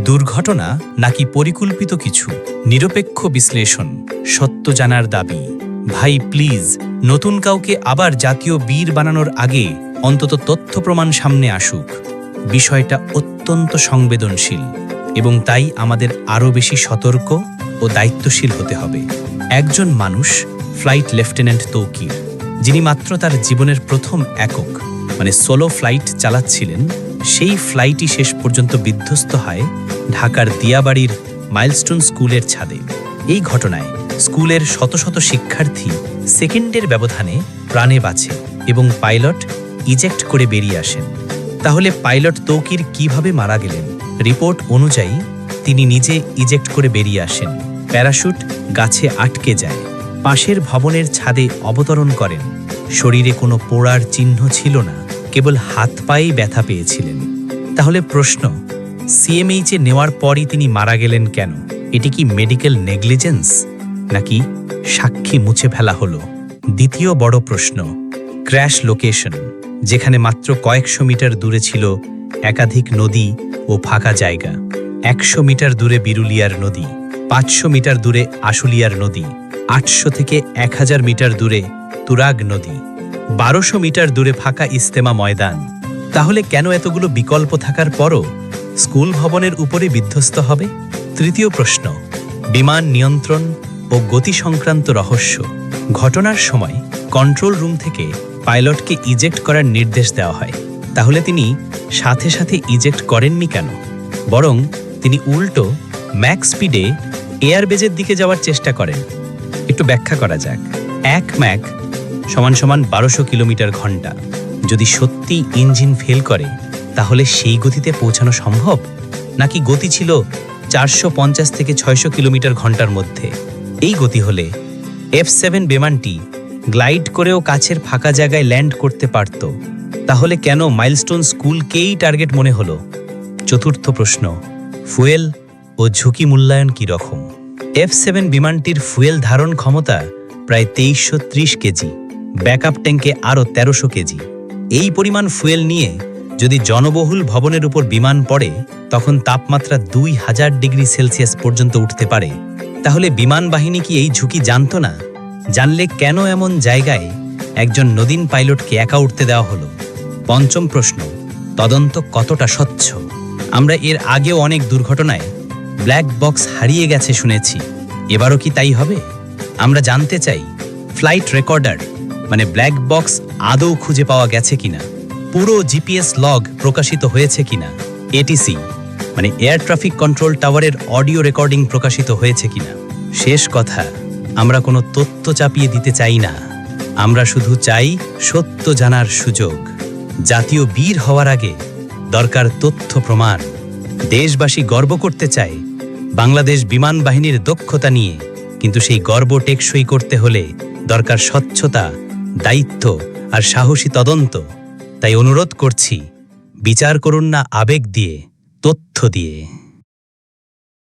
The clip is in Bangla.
দুর্ঘটনা নাকি পরিকল্পিত কিছু? নিরপেক্ষ বিশ্লেষণ, সত্য জানার দাবি। ভাই প্লিজ, নতুন কাউকে আবার জাতীয় বীর বানানোর আগে অন্তত তথ্য প্রমাণ সামনে আসুক। বিষয়টা অত্যন্ত সংবেদনশীল এবং তাই আমাদের আরও বেশি সতর্ক ও দায়িত্বশীল হতে হবে। একজন মানুষ, ফ্লাইট লেফটেন্যান্ট তৌকির, যিনি মাত্র তার জীবনের প্রথম একক সোলো ফ্লাইট চালাচ্ছিলেন, সেই ফ্লাইটই শেষ পর্যন্ত বিধ্বস্ত হয় ঢাকার দিয়াবাড়ির মাইলস্টোন স্কুলের ছাদে। এই ঘটনায় স্কুলের শত শত শিক্ষার্থী সেকেন্ডের ব্যবধানে প্রাণে বাঁচে এবং পাইলট ইজেক্ট করে বেরিয়ে আসেন। তাহলে পাইলট তৌকির কিভাবে মারা গেলেন? রিপোর্ট অনুযায়ী তিনি নিজে ইজেক্ট করে বেরিয়ে আসেন। প্যারাশুট গাছে আটকে যায়, পাশের ভবনের ছাদে অবতরণ করেন। শরীরে কোনো পোড়ার চিহ্ন ছিল না, কেবল হাত পায়েই ব্যথা পেয়েছিলেন। তাহলে প্রশ্ন, সিএমএইচে নেওয়ার পরই তিনি মারা গেলেন কেন? এটি কি মেডিকেল নেগলিজেন্স নাকি সাক্ষী মুছে ফেলা হলো? দ্বিতীয় বড় প্রশ্ন, ক্র্যাশ লোকেশন, যেখানে মাত্র কয়েকশো মিটার দূরে ছিল একাধিক নদী ও ফাঁকা জায়গা। 100 মিটার দূরে বিরুলিয়ার নদী, 500 মিটার দূরে আশুলিয়ার নদী, 800 থেকে 1000 মিটার দূরে তুরাগ নদী, 1200 মিটার দূরে ফাঁকা ইস্তেমা ময়দান। তাহলে কেন এতগুলো বিকল্প থাকার পরও স্কুল ভবনের উপরে বিধ্বস্ত হবে? তৃতীয় প্রশ্ন, বিমান নিয়ন্ত্রণ ও গতি সংক্রান্ত রহস্য। ঘটনার সময় কন্ট্রোল রুম থেকে পাইলটকে ইজেক্ট করার নির্দেশ দেওয়া হয়। তাহলে তিনি সাথে সাথে ইজেক্ট করেননি কেন? বরং তিনি উল্টো ম্যাক্স স্পিডে এয়ারবেজের দিকে যাওয়ার চেষ্টা করেন। একটু ব্যাখ্যা করা যাক। 1 ম্যাক = 1200 কিলোমিটার ঘন্টা। যদি সত্যি ইঞ্জিন ফেল করে, তাহলে সেই গতিতে পৌঁছানো সম্ভব? নাকি গতি ছিল 450 থেকে 600 কিলোমিটার ঘন্টার মধ্যে? এই গতি হলে F-7 বিমানটি গ্লাইড করেও কাছের ফাঁকা জায়গায় ল্যান্ড করতে পারত। তাহলে কেন মাইলস্টোন স্কুলকেই টার্গেট মনে হলো? চতুর্থ প্রশ্ন, ফুয়েল ও ঝুঁকি মূল্যায়ন কী রকম? F-7 বিমানটির ফুয়েল ধারণ ক্ষমতা প্রায় 2330 কেজি, ব্যাকআপ ট্যাঙ্কে আরও 1300 কেজি। এই পরিমাণ ফুয়েল নিয়ে যদি জনবহুল ভবনের উপর বিমান পড়ে, তখন তাপমাত্রা 2000 ডিগ্রি সেলসিয়াস পর্যন্ত উঠতে পারে। তাহলে বিমান বাহিনী কি এই ঝুঁকি জানত না? জানলে কেন এমন জায়গায় একজন নবীন পাইলটকে একা উঠতে দেওয়া হলো? পঞ্চম প্রশ্ন, তদন্ত কতটা স্বচ্ছ? আমরা এর আগেও অনেক দুর্ঘটনায় ব্ল্যাক বক্স হারিয়ে গেছে শুনেছি, এবারও কি তাই হবে? আমরা জানতে চাই, ফ্লাইট রেকর্ডার ব্ল্যাক বক্স আদৌ খুঁজে পাওয়া গেছে কিনা, পুরো জিপিএস লগ প্রকাশিত হয়েছে কিনা, এটিসি এয়ার ট্রাফিক কন্ট্রোল টাওয়ারের অডিও রেকর্ডিং প্রকাশিত হয়েছে কিনা। শেষ কথা, আমরা কোনো তথ্য চাপিয়ে দিতে চাই না, আমরা শুধু চাই সত্য জানার সুযোগ। জাতীয় বীর হওয়ার আগে দরকার তথ্য প্রমাণ। দেশবাসী গর্ব করতে চায় বাংলাদেশ বিমান বাহিনীর দক্ষতা নিয়ে, কিন্তু সেই গর্ব টেকসই করতে হলে দরকার স্বচ্ছতা, দায়িত্ব আর সাহসী তদন্ত। তাই অনুরোধ করছি, বিচার করুন না আবেগ দিয়ে, তথ্য দিয়ে।